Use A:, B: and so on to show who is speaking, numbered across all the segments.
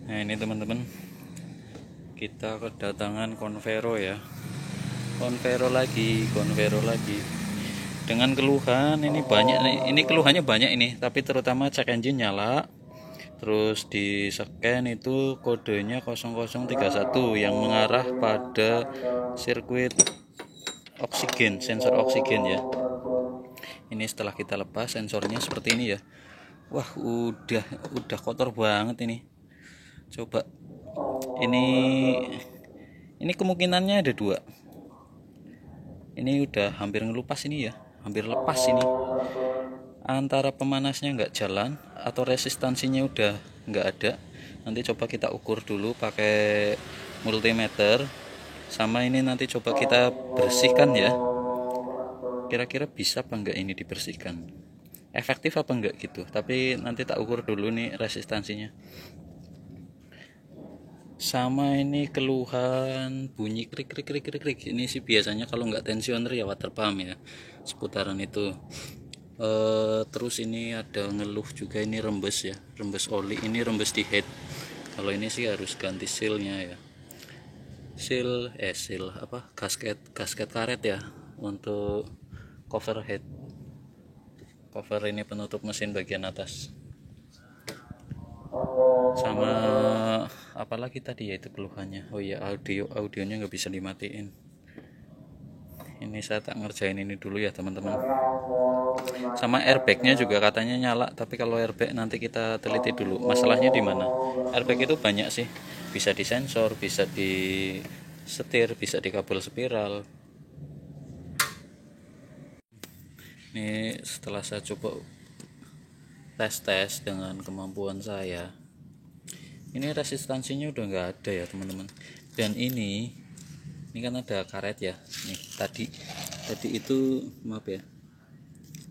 A: Nah ini teman-teman, kita kedatangan Convero ya, Convero lagi dengan keluhan. Ini banyak nih, ini keluhannya banyak ini, tapi terutama check engine nyala, terus di scan itu kodenya 0031 yang mengarah pada sirkuit oksigen, sensor oksigen ya. Ini setelah kita lepas sensornya seperti ini ya. Wah, udah kotor banget ini. Coba ini kemungkinannya ada dua. Ini udah hampir ngelupas ini ya, hampir lepas ini. Antara pemanasnya nggak jalan atau resistansinya udah nggak ada. Nanti coba kita ukur dulu pakai multimeter. Sama ini nanti coba kita bersihkan ya. Kira-kira bisa apa enggak ini dibersihkan, efektif apa enggak gitu. Tapi nanti tak ukur dulu nih resistansinya. Sama ini keluhan bunyi krik krik krik krik krik. Ini sih biasanya kalau nggak tensioner ya water pump ya, seputaran itu. Terus ini ada ngeluh juga, ini rembes ya, rembes oli, ini rembes di head. Kalau ini sih harus ganti sealnya ya, seal apa, gasket karet ya, untuk cover head, cover ini penutup mesin bagian atas. Sama apalagi tadi ya itu keluhannya. Oh iya, audionya nggak bisa dimatiin. Ini saya tak ngerjain ini dulu ya teman-teman. Sama airbagnya juga katanya nyala, tapi kalau airbag nanti kita teliti dulu masalahnya di mana. Airbag itu banyak sih, bisa di sensor, bisa di setir, bisa di kabel spiral. Ini setelah saya coba tes dengan kemampuan saya, ini resistansinya udah nggak ada ya teman-teman. Dan ini kan ada karet ya, nih tadi itu maaf ya.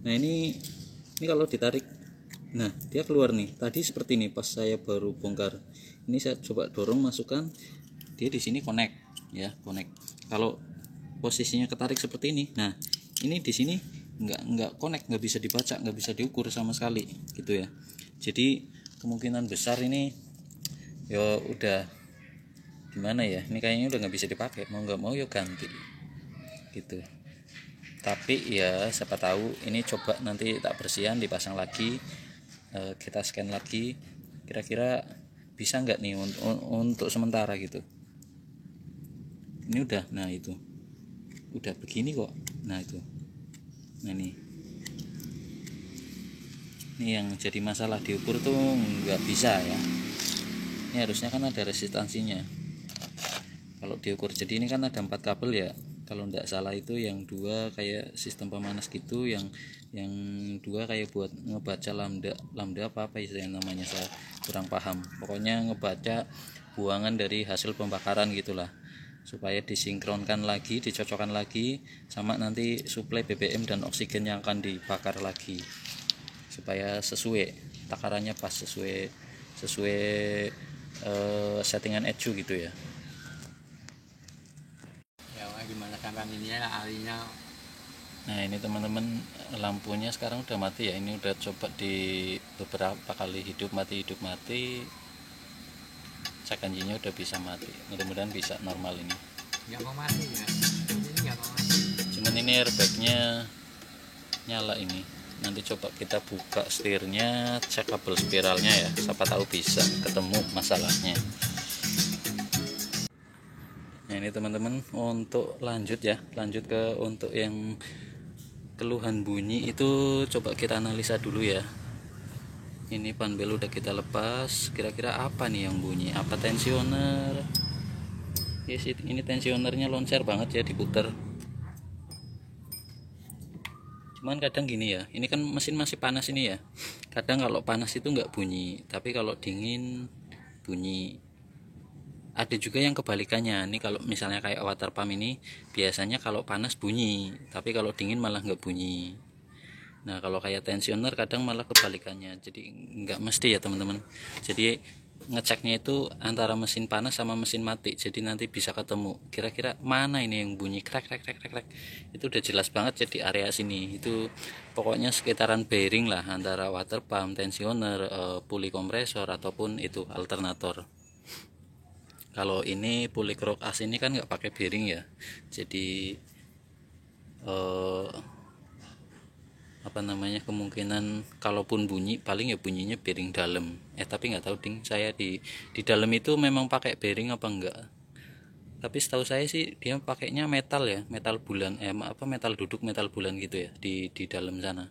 A: Nah ini kalau ditarik, nah dia keluar nih tadi seperti ini. Pas saya baru bongkar ini, saya coba dorong, masukkan, dia di sini connect ya, connect. Kalau posisinya ketarik seperti ini, nah ini di sini nggak connect, nggak bisa dibaca, nggak bisa diukur sama sekali gitu ya. Jadi kemungkinan besar ini ya udah gimana ya, ini kayaknya udah nggak bisa dipakai, mau nggak mau yuk ganti gitu. Tapi ya siapa tahu, ini coba nanti tak bersihan, dipasang lagi, kita scan lagi, kira-kira bisa nggak nih untuk sementara gitu. Ini udah, nah itu udah begini kok. Nah itu, nah ini yang jadi masalah, diukur tuh nggak bisa ya. Ini harusnya kan ada resistansinya kalau diukur. Jadi ini kan ada 4 kabel ya, kalau tidak salah itu yang 2 kayak sistem pemanas gitu, yang 2 kayak buat ngebaca lambda apa istilah namanya, saya kurang paham. Pokoknya ngebaca buangan dari hasil pembakaran gitulah, supaya disinkronkan lagi, dicocokkan lagi sama nanti suplai BBM dan oksigen yang akan dibakar lagi, supaya sesuai takarannya pas, sesuai settingan ECU gitu ya.
B: Gimana sampai ininya alinya.
A: Nah ini teman-teman, lampunya sekarang udah mati ya. Ini udah coba di beberapa kali hidup mati cek engine-nya udah bisa mati. Mudah-mudahan bisa normal ini.
B: Nggak mau mati ya, ini nggak mau mati.
A: Cuman ini airbagnya nyala ini. Nanti coba kita buka setirnya, cek kabel spiralnya ya, siapa tahu bisa ketemu masalahnya. Nah ini teman-teman, untuk lanjut ke untuk yang keluhan bunyi itu, coba kita analisa dulu ya. Ini panbel udah kita lepas, kira-kira apa nih yang bunyi, apa tensioner? Yes, ini tensionernya loncer banget ya, diputer. Cuman kadang gini ya, ini kan mesin masih panas ini ya, kadang kalau panas itu nggak bunyi, tapi kalau dingin bunyi. Ada juga yang kebalikannya, ini kalau misalnya kayak water pump ini biasanya kalau panas bunyi, tapi kalau dingin malah nggak bunyi. Nah kalau kayak tensioner kadang malah kebalikannya, jadi nggak mesti ya teman-teman. Jadi ngeceknya itu antara mesin panas sama mesin mati, jadi nanti bisa ketemu kira-kira mana ini yang bunyi krek krek krek krek. Itu udah jelas banget jadi area sini, itu pokoknya sekitaran bearing lah, antara water pump, tensioner, puli kompresor ataupun itu alternator. Kalau ini Polycrook as ini kan nggak pakai bearing ya, jadi apa namanya, kemungkinan kalaupun bunyi paling ya bunyinya bearing dalam. Tapi nggak tahu ding, saya di dalam itu memang pakai bearing apa enggak. Tapi setahu saya sih dia pakainya metal ya, metal bulan, metal duduk, metal bulan gitu ya di dalam sana.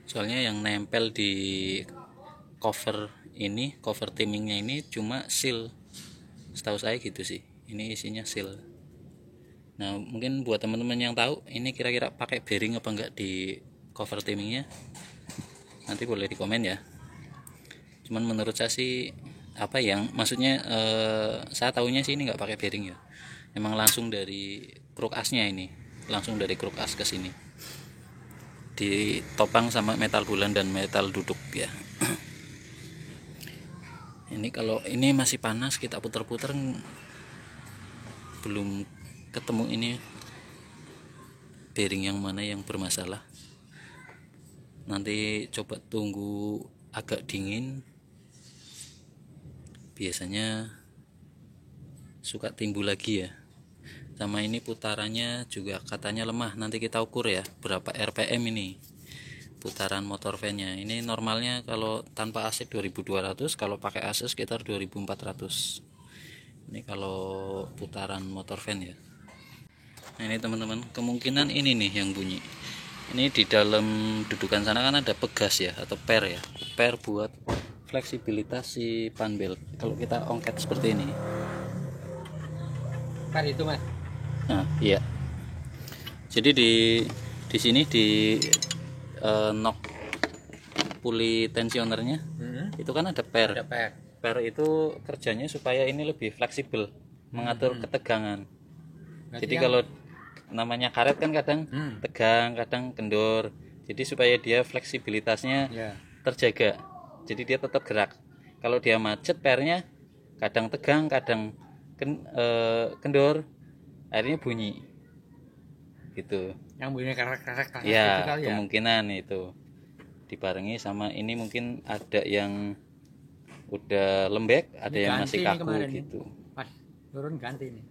A: Soalnya yang nempel di cover ini, cover timingnya ini cuma seal, setahu saya gitu sih. Ini isinya seal. Nah mungkin buat teman-teman yang tahu ini kira-kira pakai bearing apa enggak di cover timingnya, nanti boleh di komen ya. Cuman menurut saya sih maksudnya saya tahunya sih ini nggak pakai bearing ya, emang langsung dari kruk asnya, ini langsung dari kruk as ke sini ditopang sama metal bulan dan metal duduk ya. Ini kalau ini masih panas, kita putar-putar belum ketemu ini bearing yang mana yang bermasalah. Nanti coba tunggu agak dingin, biasanya suka timbul lagi ya. Sama ini putarannya juga katanya lemah, nanti kita ukur ya berapa RPM ini putaran motor fan-nya. Ini normalnya kalau tanpa AC 2200, kalau pakai AC sekitar 2400. Ini kalau putaran motor fan ya. Nah ini teman-teman, kemungkinan ini nih yang bunyi. Ini di dalam dudukan sana kan ada pegas ya, atau per ya, per buat fleksibilitas si panbel kalau kita ongket seperti ini.
B: Per itu mas.
A: Nah iya, jadi di sini di nok puli tensionernya itu kan ada per.
B: Ada per.
A: Per itu kerjanya supaya ini lebih fleksibel, mengatur ketegangan.
B: Berarti
A: Jadi kalau namanya karet kan kadang tegang, kadang kendor. Jadi supaya dia fleksibilitasnya
B: ya.
A: terjaga, jadi dia tetap gerak. Kalau dia macet, pernya kadang tegang, kadang kendor, akhirnya bunyi gitu
B: Yang bunyi karak-karak
A: ya.
B: itu kali ya.
A: Kemungkinan itu dibarengi sama ini, mungkin ada yang udah lembek, ada
B: Ini
A: yang masih
B: ganti
A: kaku
B: kemarin
A: gitu.
B: Pas turun ganti nih.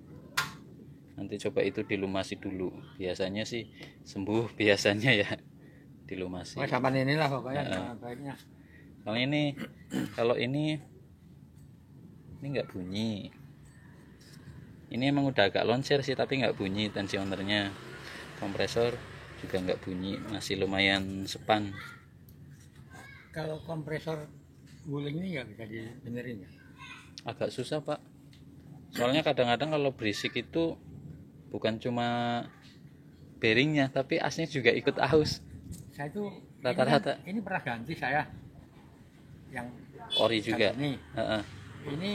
A: Nanti coba itu dilumasi dulu, biasanya sih sembuh biasanya ya, dilumasi.
B: Oh, sampai inilah pokoknya baiknya.
A: Kalau ini nggak bunyi. Ini emang udah agak loncer sih, tapi nggak bunyi tensionernya. Kompresor juga nggak bunyi, masih lumayan sepan.
B: Kalau kompresor guling ini nggak bisa dibenerin ya?
A: Agak susah pak, soalnya kadang-kadang kalau berisik itu bukan cuma bearingnya, tapi asnya juga ikut aus.
B: Saya tuh
A: Rata-rata
B: ini pernah ganti saya yang
A: ori juga.
B: ini. Ini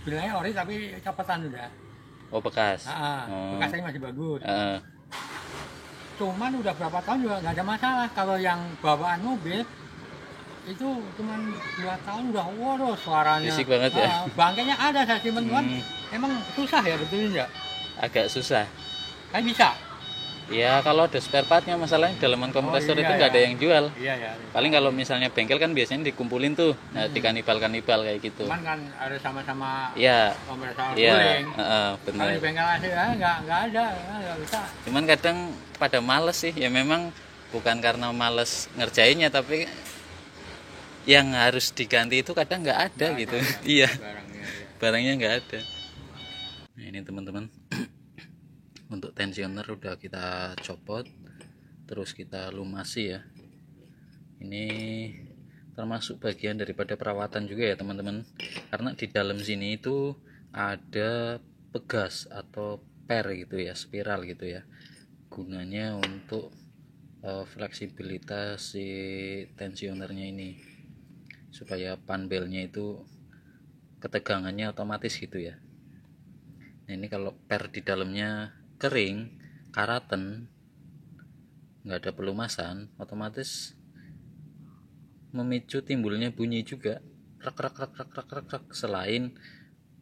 B: bilangnya ori tapi copotan udah.
A: Oh bekas.
B: Bekasnya masih bagus.
A: Heeh.
B: Cuman udah berapa tahun juga nggak ada masalah. Kalau yang bawaan mobil itu cuman 2 tahun udah, waduh suaranya
A: Berisik banget ya.
B: Bangkainya ada, saya simpen cuman emang susah ya betulin ya.
A: Agak susah
B: Kan bisa.
A: ya, kalau ada spare partnya. Masalahnya dalaman kompresor itu nggak ada yang jual.
B: Iya ya.
A: Paling kalau misalnya bengkel kan biasanya dikumpulin tuh, dikanibal kayak gitu.
B: Cuman kan ada sama-sama
A: Iya,
B: kompresor
A: iya,
B: guling.
A: benar.
B: Kalau di bengkel asli nggak ada, nggak bisa.
A: Cuman kadang pada males sih ya, memang bukan karena males ngerjainnya, tapi yang harus diganti itu kadang nggak ada gitu. Iya, barangnya nggak ada. Nah ini teman-teman, untuk tensioner udah kita copot, terus kita lumasi ya. Ini termasuk bagian daripada perawatan juga ya teman-teman, karena di dalam sini itu ada pegas atau per gitu ya, spiral gitu ya, gunanya untuk fleksibilitas si tensionernya ini, supaya panbelnya itu ketegangannya otomatis gitu ya. Nah ini kalau per di dalamnya kering, karaten, nggak ada pelumasan, otomatis memicu timbulnya bunyi juga, rak rak rak rak rak rak rak. Selain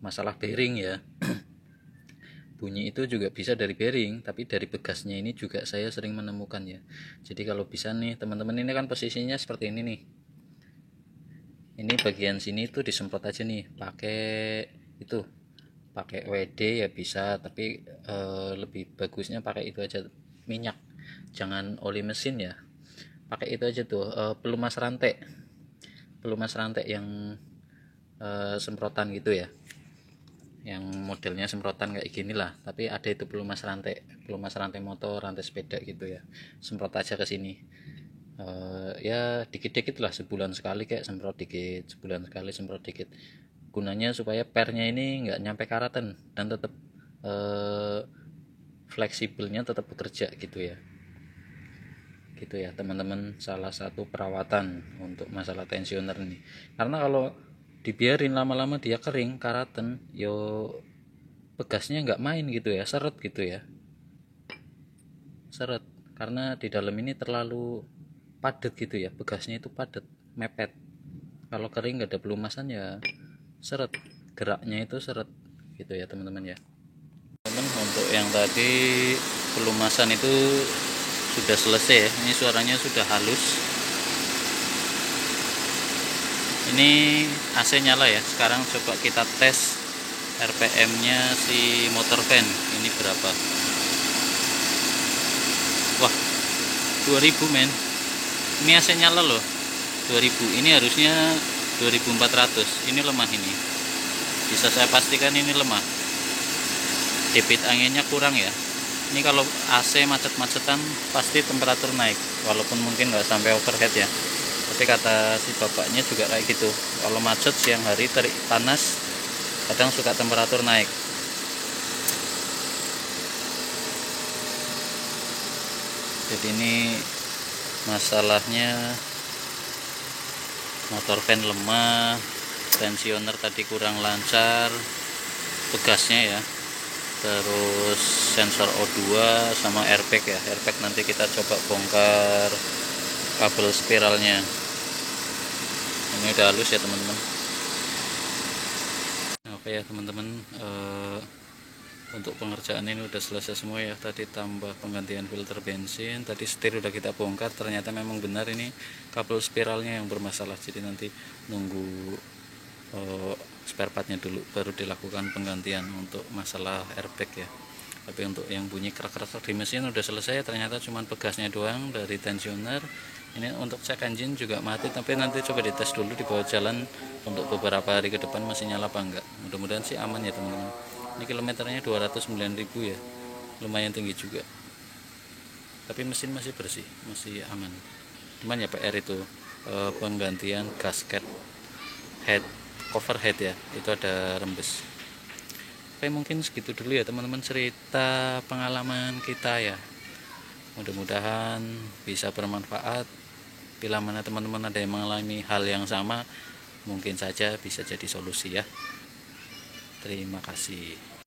A: masalah bearing ya, bunyi itu juga bisa dari bearing, tapi dari begasnya ini juga saya sering menemukan ya. Jadi kalau bisa nih teman-teman, ini kan posisinya seperti ini nih, Ini bagian sini tuh disemprot aja nih pakai WD ya bisa, tapi lebih bagusnya pakai itu aja, minyak, jangan oli mesin ya. Pakai itu aja tuh, pelumas rantai yang semprotan gitu ya, yang modelnya semprotan kayak gini lah, tapi ada itu pelumas rantai motor, rantai sepeda gitu ya. Semprot aja ke sini, ya dikit-dikit lah, sebulan sekali kayak semprot dikit, sebulan sekali semprot dikit. Gunanya supaya pernya ini nggak nyampe karatan dan tetap fleksibelnya tetap bekerja gitu ya teman-teman. Salah satu perawatan untuk masalah tensioner nih, karena kalau dibiarin lama-lama dia kering karatan, yo pegasnya nggak main gitu ya, seret gitu ya, seret, karena di dalam ini terlalu padat gitu ya, begasnya itu padat, mepet. Kalau kering nggak ada pelumasan ya seret, geraknya itu seret gitu ya teman-teman ya. Teman, untuk yang tadi pelumasan itu sudah selesai ya, ini suaranya sudah halus. Ini AC nyala ya. Sekarang coba kita tes RPM nya si motor van ini berapa. Wah, 2000 men, ini AC nyala loh. 2000, ini harusnya 2400. Ini lemah, ini bisa saya pastikan ini lemah, debit anginnya kurang ya. Ini kalau AC macet-macetan pasti temperatur naik, walaupun mungkin nggak sampai overhead ya, tapi kata si bapaknya juga kayak gitu, kalau macet siang hari terik panas kadang suka temperatur naik. Jadi ini masalahnya motor van lemah, tensioner tadi kurang lancar, pegasnya ya, terus sensor O2 sama airbag ya. Airbag nanti kita coba bongkar kabel spiralnya. Ini udah halus ya teman-teman. Oke ya teman-teman, untuk pengerjaan ini udah selesai semua ya. Tadi tambah penggantian filter bensin, tadi setir udah kita bongkar, ternyata memang benar ini kabel spiralnya yang bermasalah. Jadi nanti nunggu spare partnya dulu baru dilakukan penggantian untuk masalah airbag ya. Tapi untuk yang bunyi kerak-kerak di mesin udah selesai, ternyata cuma pegasnya doang dari tensioner. Ini untuk check engine juga mati, tapi nanti coba dites dulu di bawah jalan untuk beberapa hari ke depan masih nyala apa enggak. Mudah-mudahan sih aman ya teman-teman. Ini kilometernya 209.000 ya, lumayan tinggi juga, tapi mesin masih bersih, masih aman. Cuman ya PR itu penggantian gasket head, cover head ya, itu ada rembes. Oke, mungkin segitu dulu ya teman-teman cerita pengalaman kita ya. Mudah-mudahan bisa bermanfaat. Bila mana teman-teman ada yang mengalami hal yang sama, mungkin saja bisa jadi solusi ya. Terima kasih.